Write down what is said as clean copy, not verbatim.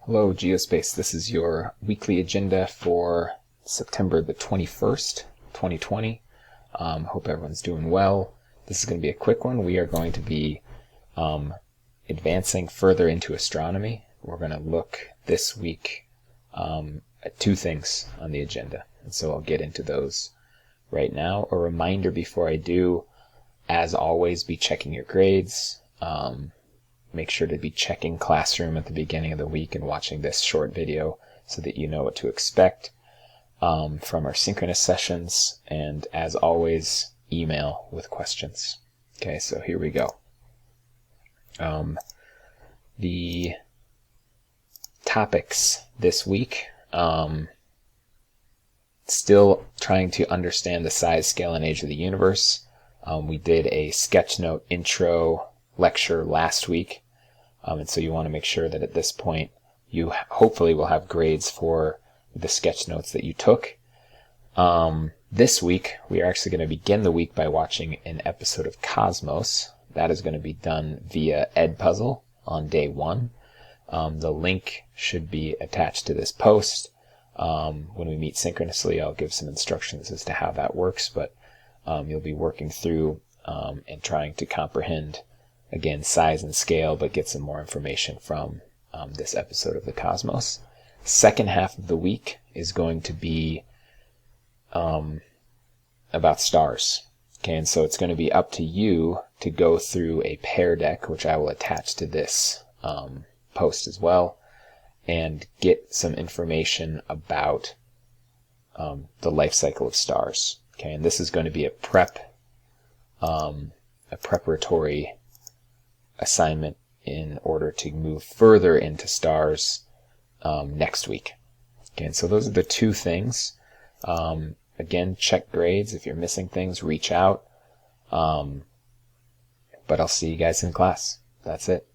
Hello, Geo Space. This is your weekly agenda for September the 21st, 2020. Hope everyone's doing well. This is going to be a quick one. We are going to be advancing further into astronomy. We're going to look this week at two things on the agenda, and so I'll get into those right now. A reminder before I do, as always, be checking your grades. Make sure to be checking Classroom at the beginning of the week and watching this short video so that you know what to expect from our synchronous sessions. And as always, email with questions. Okay, so here we go. The topics this week, still trying to understand the size, scale, and age of the universe. We did a sketchnote intro lecture last week. And so you want to make sure that at this point you hopefully will have grades for the sketch notes that you took. This week we are actually going to begin the week by watching an episode of Cosmos. That is going to be done via Edpuzzle on day 1. The link should be attached to this post. When we meet synchronously, I'll give some instructions as to how that works, but you'll be working through and trying to comprehend, again, size and scale, but get some more information from this episode of the Cosmos. Second half of the week is going to be about stars. Okay, and so it's going to be up to you to go through a pair deck, which I will attach to this post as well, and get some information about the life cycle of stars. Okay, and this is going to be a preparatory assignment in order to move further into stars next week. Okay, and so those are the two things. Again, check grades. If you're missing things, reach out. But I'll see you guys in class. That's it.